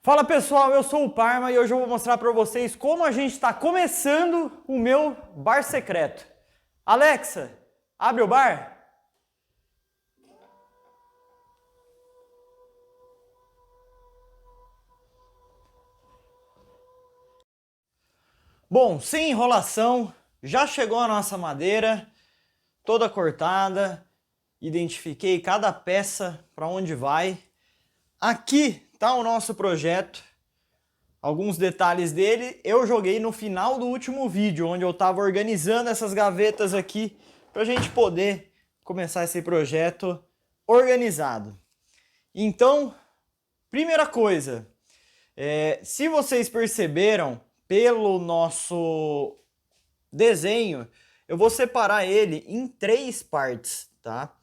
Fala pessoal, eu sou o Parma e hoje eu vou mostrar para vocês como a gente está começando o meu bar secreto. Alexa, abre o bar. Bom, sem enrolação, já chegou a nossa madeira, toda cortada, identifiquei cada peça para onde vai. Aqui está o nosso projeto. Alguns detalhes dele eu joguei no final do último vídeo, onde eu estava organizando essas gavetas aqui para a gente poder começar esse projeto organizado. Então, primeira coisa, se vocês perceberam pelo nosso desenho, eu vou separar ele em 3 partes, tá?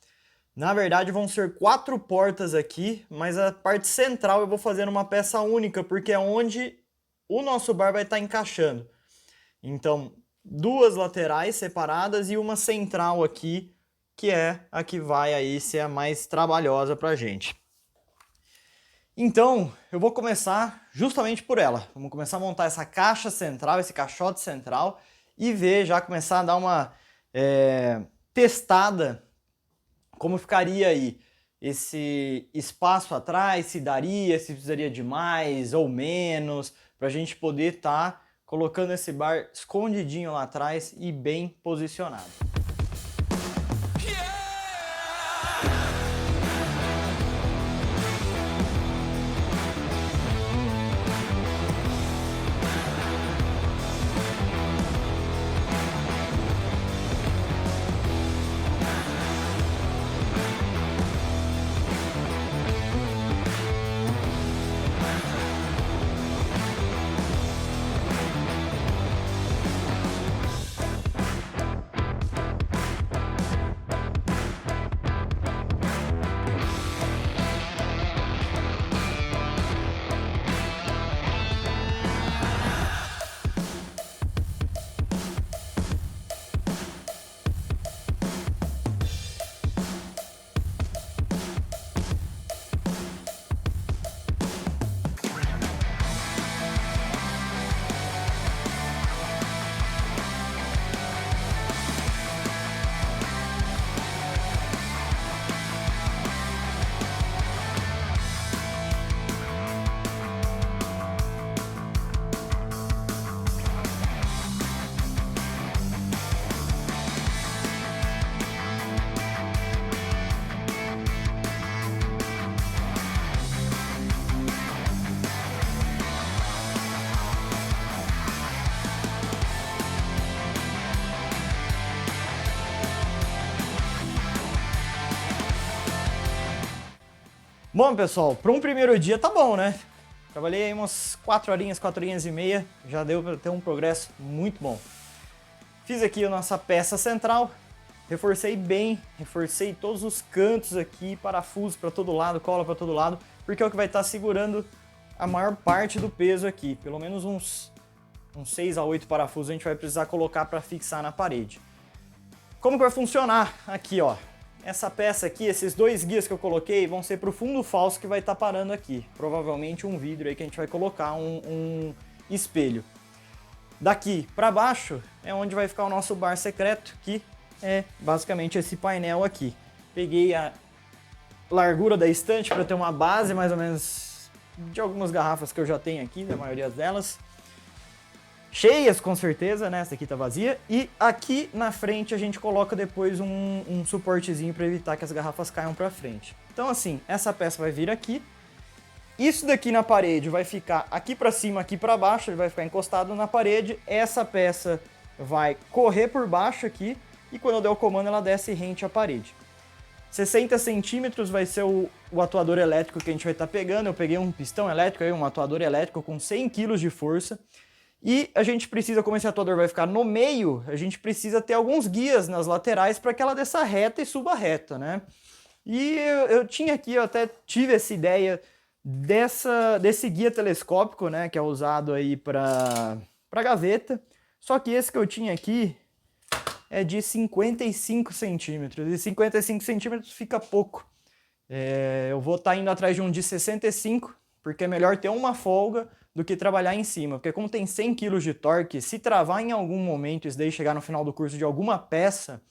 Na verdade vão ser 4 portas aqui, mas a parte central eu vou fazer numa peça única, porque é onde o nosso bar vai estar encaixando. Então, 2 laterais separadas e uma central aqui, que é a que vai aí ser a mais trabalhosa pra gente. Então, eu vou começar justamente por ela. Vamos começar a montar essa caixa central, esse caixote central, e ver, já começar a dar uma testada como ficaria aí esse espaço atrás, se daria, se precisaria de mais ou menos, para a gente poder estar colocando esse bar escondidinho lá atrás e bem posicionado. Bom, pessoal, para um primeiro dia tá bom, né? Trabalhei aí umas 4 horinhas e meia, já deu para ter um progresso muito bom. Fiz aqui a nossa peça central, reforcei bem, reforcei todos os cantos aqui, parafusos para todo lado, cola para todo lado, porque é o que vai estar segurando a maior parte do peso aqui. Pelo menos uns 6 a 8 parafusos a gente vai precisar colocar para fixar na parede. Como que vai funcionar aqui, ó? Essa peça aqui, esses 2 guias que eu coloquei vão ser para o fundo falso que vai estar parando aqui. Provavelmente um vidro aí que a gente vai colocar, um espelho. Daqui para baixo é onde vai ficar o nosso bar secreto, que é basicamente esse painel aqui. Peguei a largura da estante para ter uma base mais ou menos de algumas garrafas que eu já tenho aqui, da maioria delas. Cheias com certeza, né? Essa aqui tá vazia. E aqui na frente a gente coloca depois um suportezinho para evitar que as garrafas caiam para frente. Então assim, essa peça vai vir aqui. Isso daqui na parede vai ficar aqui para cima, aqui para baixo, ele vai ficar encostado na parede. Essa peça vai correr por baixo aqui e quando eu der o comando ela desce rente à parede. 60 centímetros vai ser o atuador elétrico que a gente vai estar pegando. Eu peguei um pistão elétrico, aí, um atuador elétrico com 100 kg de força. E a gente precisa, como esse atuador vai ficar no meio, a gente precisa ter alguns guias nas laterais para que ela desça reta e suba reta, né? E eu tinha aqui, eu até tive essa ideia desse guia telescópico, né, que é usado aí para gaveta. Só que esse que eu tinha aqui é de 55 centímetros, e 55 centímetros fica pouco. Eu vou estar indo atrás de um de 65, porque é melhor ter uma folga do que trabalhar em cima, porque como tem 100 kg de torque, se travar em algum momento isso daí chegar no final do curso de alguma peça,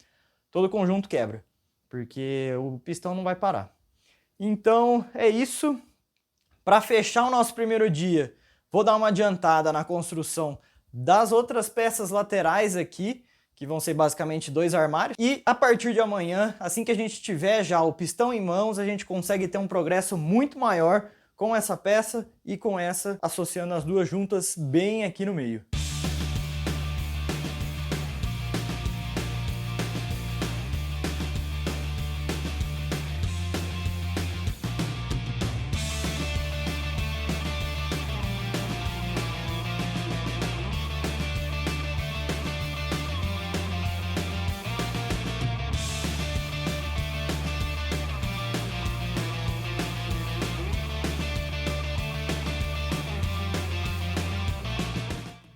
todo o conjunto quebra, porque o pistão não vai parar. Então é isso. Para fechar o nosso primeiro dia, vou dar uma adiantada na construção das outras peças laterais aqui, que vão ser basicamente 2 armários. E a partir de amanhã, assim que a gente tiver já o pistão em mãos, a gente consegue ter um progresso muito maior com essa peça e com essa, associando as duas juntas bem aqui no meio.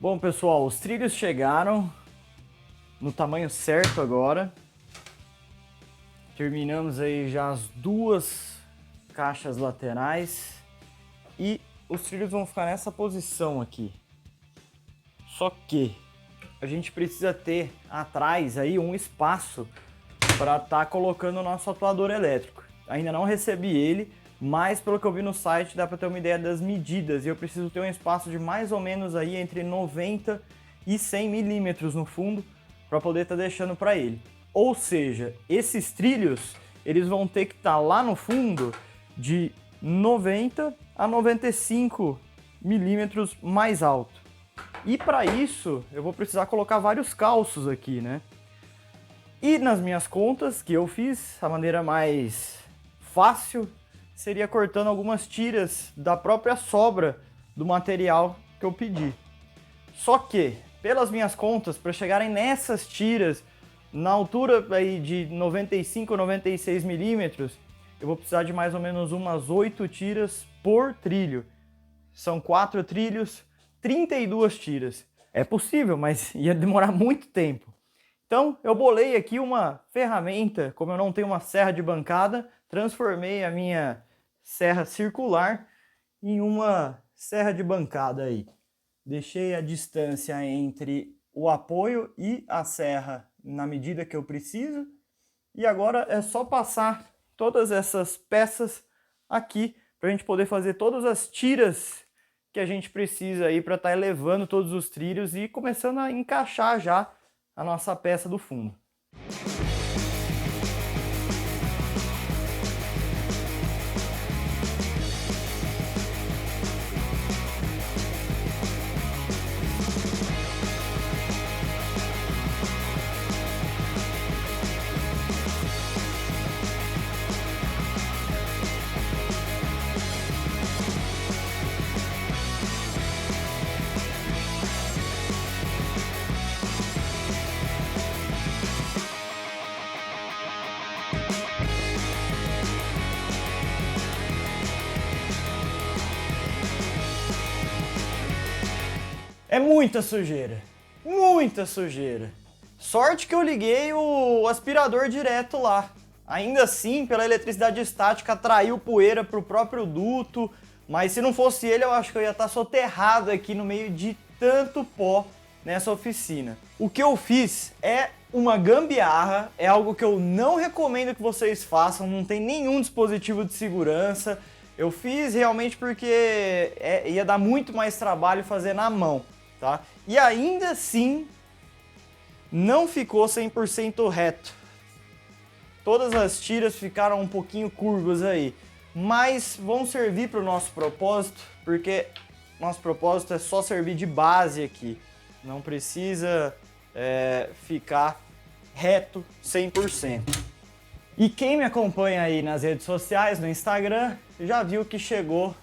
Bom, pessoal, os trilhos chegaram no tamanho certo agora. Terminamos aí já as 2 caixas laterais e os trilhos vão ficar nessa posição aqui. Só que a gente precisa ter atrás aí um espaço para estar colocando o nosso atuador elétrico. Ainda não recebi ele, mas pelo que eu vi no site dá para ter uma ideia das medidas e eu preciso ter um espaço de mais ou menos aí entre 90 e 100 milímetros no fundo para poder estar deixando para ele. Ou seja, esses trilhos eles vão ter que estar lá no fundo de 90 a 95 milímetros mais alto. E para isso eu vou precisar colocar vários calços aqui, né? E nas minhas contas que eu fiz, a maneira mais fácil seria cortando algumas tiras da própria sobra do material que eu pedi. Só que, pelas minhas contas, para chegarem nessas tiras, na altura aí de 95 ou 96 milímetros, eu vou precisar de mais ou menos umas 8 tiras por trilho. São 4 trilhos, 32 tiras. É possível, mas ia demorar muito tempo. Então, eu bolei aqui uma ferramenta, como eu não tenho uma serra de bancada, transformei a minha serra circular em uma serra de bancada aí. Deixei a distância entre o apoio e a serra na medida que eu preciso. E agora é só passar todas essas peças aqui para a gente poder fazer todas as tiras que a gente precisa aí para estar elevando todos os trilhos e começando a encaixar já a nossa peça do fundo. É muita sujeira, muita sujeira. Sorte que eu liguei o aspirador direto lá. Ainda assim, pela eletricidade estática, atraiu poeira para o próprio duto, mas se não fosse ele, eu acho que eu ia estar soterrado aqui no meio de tanto pó nessa oficina. O que eu fiz é uma gambiarra, é algo que eu não recomendo que vocês façam, não tem nenhum dispositivo de segurança. Eu fiz realmente porque ia dar muito mais trabalho fazer na mão, tá? E ainda assim, não ficou 100% reto. Todas as tiras ficaram um pouquinho curvas aí, mas vão servir para o nosso propósito, porque nosso propósito é só servir de base aqui. Não precisa ficar reto 100%. E quem me acompanha aí nas redes sociais, no Instagram, já viu que chegou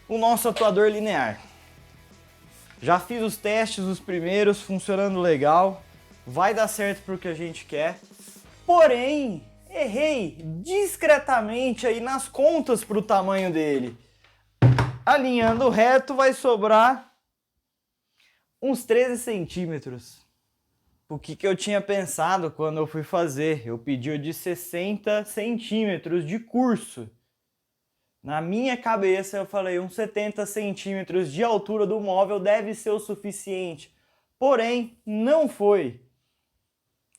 o nosso atuador linear. Já fiz os testes, os primeiros, funcionando legal, vai dar certo para o que a gente quer. Porém, errei discretamente aí nas contas para o tamanho dele. Alinhando reto vai sobrar uns 13 centímetros. O que eu tinha pensado quando eu fui fazer? Eu pedi o de 60 centímetros de curso. Na minha cabeça eu falei, uns 70 centímetros de altura do móvel deve ser o suficiente. Porém, não foi.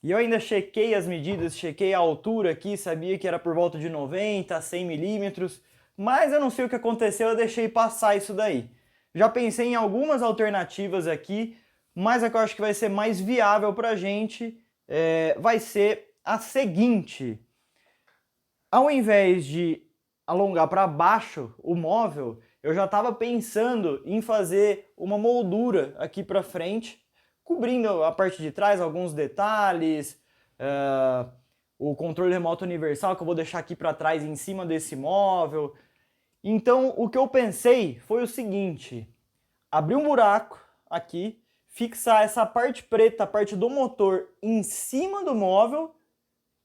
E eu ainda chequei as medidas, chequei a altura aqui, sabia que era por volta de 90 a 100 milímetros, mas eu não sei o que aconteceu, eu deixei passar isso daí. Já pensei em algumas alternativas aqui, mas a que eu acho que vai ser mais viável pra gente vai ser a seguinte. Ao invés de alongar para baixo o móvel, eu já estava pensando em fazer uma moldura aqui para frente, cobrindo a parte de trás, alguns detalhes, o controle remoto universal que eu vou deixar aqui para trás em cima desse móvel. Então o que eu pensei foi o seguinte, abrir um buraco aqui, fixar essa parte preta, a parte do motor em cima do móvel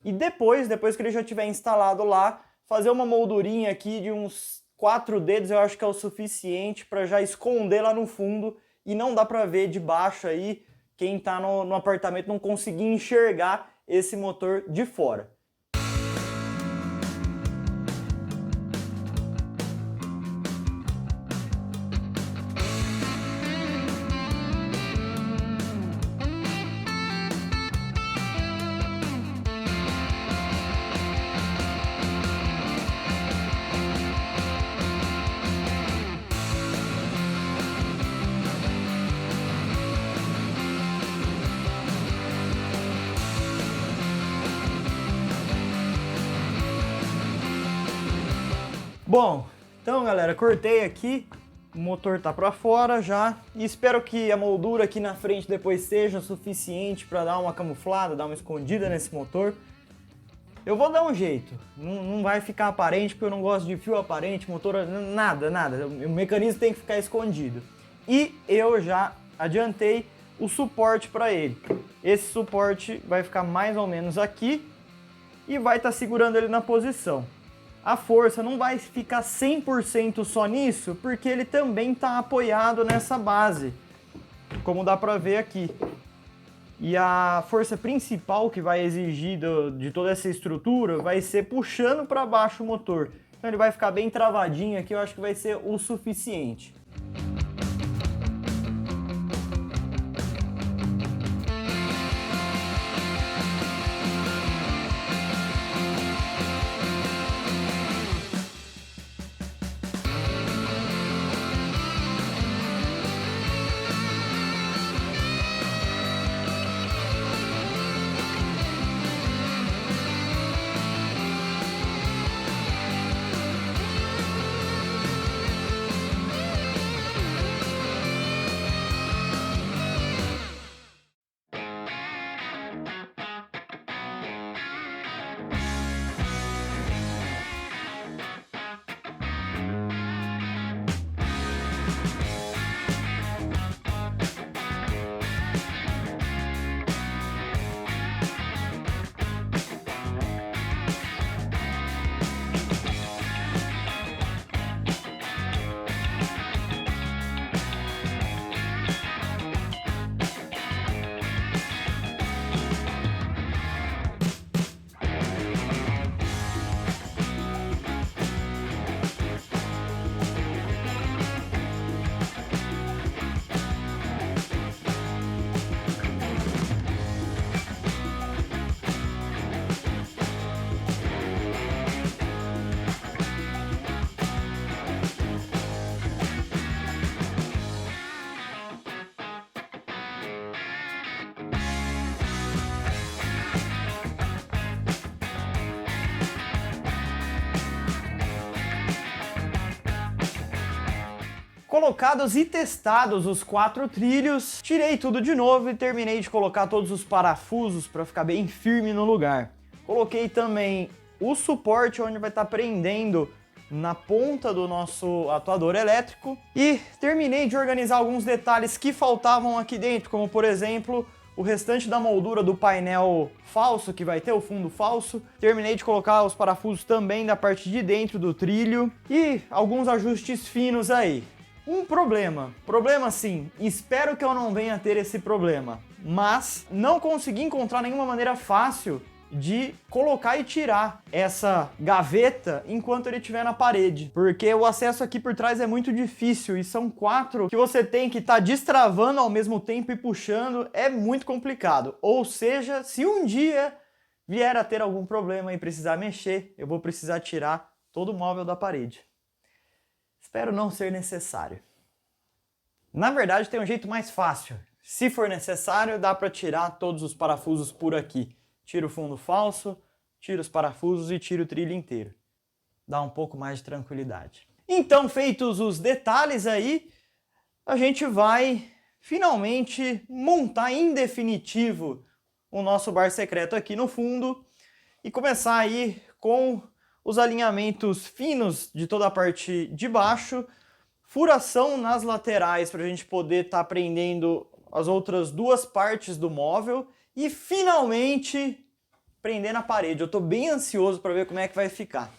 e depois que ele já estiver instalado lá, fazer uma moldurinha aqui de uns 4 dedos, eu acho que é o suficiente para já esconder lá no fundo e não dá para ver de baixo aí, quem está no apartamento não conseguir enxergar esse motor de fora. Bom, então galera, cortei aqui, o motor tá para fora já e espero que a moldura aqui na frente depois seja suficiente para dar uma camuflada, dar uma escondida nesse motor. Eu vou dar um jeito, não vai ficar aparente porque eu não gosto de fio aparente, motor, nada, o mecanismo tem que ficar escondido. E eu já adiantei o suporte para ele. Esse suporte vai ficar mais ou menos aqui e vai estar segurando ele na posição. A força não vai ficar 100% só nisso, porque ele também está apoiado nessa base, como dá para ver aqui. E a força principal que vai exigir de toda essa estrutura vai ser puxando para baixo o motor. Então ele vai ficar bem travadinho aqui, eu acho que vai ser o suficiente. Colocados e testados os 4 trilhos, tirei tudo de novo e terminei de colocar todos os parafusos para ficar bem firme no lugar. Coloquei também o suporte onde vai estar prendendo na ponta do nosso atuador elétrico e terminei de organizar alguns detalhes que faltavam aqui dentro, como por exemplo o restante da moldura do painel falso que vai ter, o fundo falso. Terminei de colocar os parafusos também da parte de dentro do trilho e alguns ajustes finos aí. Um problema sim, espero que eu não venha a ter esse problema, mas não consegui encontrar nenhuma maneira fácil de colocar e tirar essa gaveta enquanto ele estiver na parede, porque o acesso aqui por trás é muito difícil e são 4 que você tem que estar destravando ao mesmo tempo e puxando, é muito complicado. Ou seja, se um dia vier a ter algum problema e precisar mexer, eu vou precisar tirar todo o móvel da parede. Espero não ser necessário. Na verdade, tem um jeito mais fácil. Se for necessário, dá para tirar todos os parafusos por aqui. Tira o fundo falso, tira os parafusos e tira o trilho inteiro. Dá um pouco mais de tranquilidade. Então, feitos os detalhes aí, a gente vai finalmente montar em definitivo o nosso bar secreto aqui no fundo e começar aí com os alinhamentos finos de toda a parte de baixo, furação nas laterais para a gente poder estar prendendo as outras 2 partes do móvel e finalmente prender na parede. Eu estou bem ansioso para ver como é que vai ficar.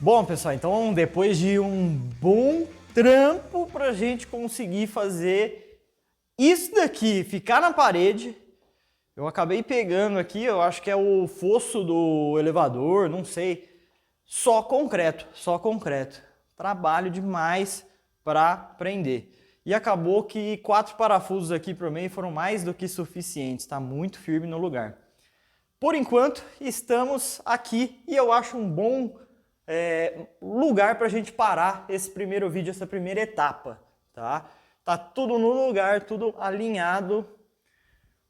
Bom, pessoal, então depois de um bom trampo pra gente conseguir fazer isso daqui ficar na parede, eu acabei pegando aqui, eu acho que é o fosso do elevador, não sei, só concreto, só concreto. Trabalho demais para prender. E acabou que 4 parafusos aqui pro meio foram mais do que suficientes, tá muito firme no lugar. Por enquanto, estamos aqui e eu acho um bom lugar para a gente parar esse primeiro vídeo, essa primeira etapa, tá? Tá tudo no lugar, tudo alinhado.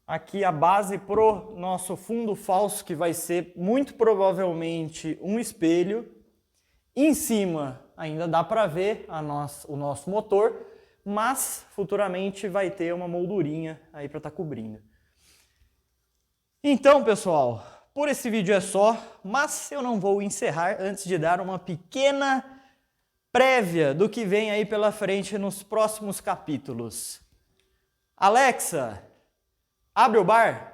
Aqui a base pro nosso fundo falso, que vai ser muito provavelmente um espelho. Em cima, ainda dá para ver o nosso motor, mas futuramente vai ter uma moldurinha aí para estar cobrindo. Então, pessoal, por esse vídeo é só, mas eu não vou encerrar antes de dar uma pequena prévia do que vem aí pela frente nos próximos capítulos. Alexa, abre o bar.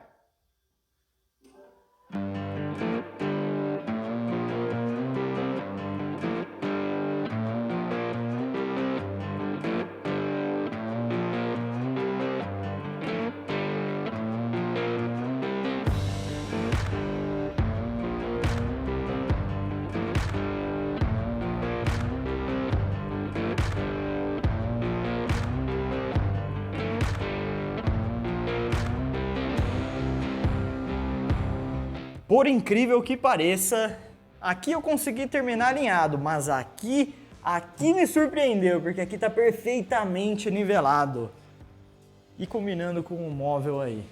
Por incrível que pareça, aqui eu consegui terminar alinhado, mas aqui me surpreendeu, porque aqui tá perfeitamente nivelado e combinando com o móvel aí.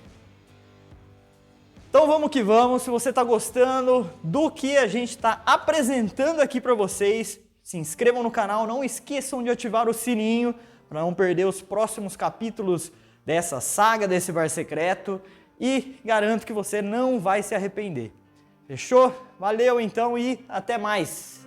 Então vamos que vamos, se você tá gostando do que a gente tá apresentando aqui para vocês, se inscrevam no canal, não esqueçam de ativar o sininho para não perder os próximos capítulos dessa saga, desse bar secreto. E garanto que você não vai se arrepender. Fechou? Valeu então e até mais!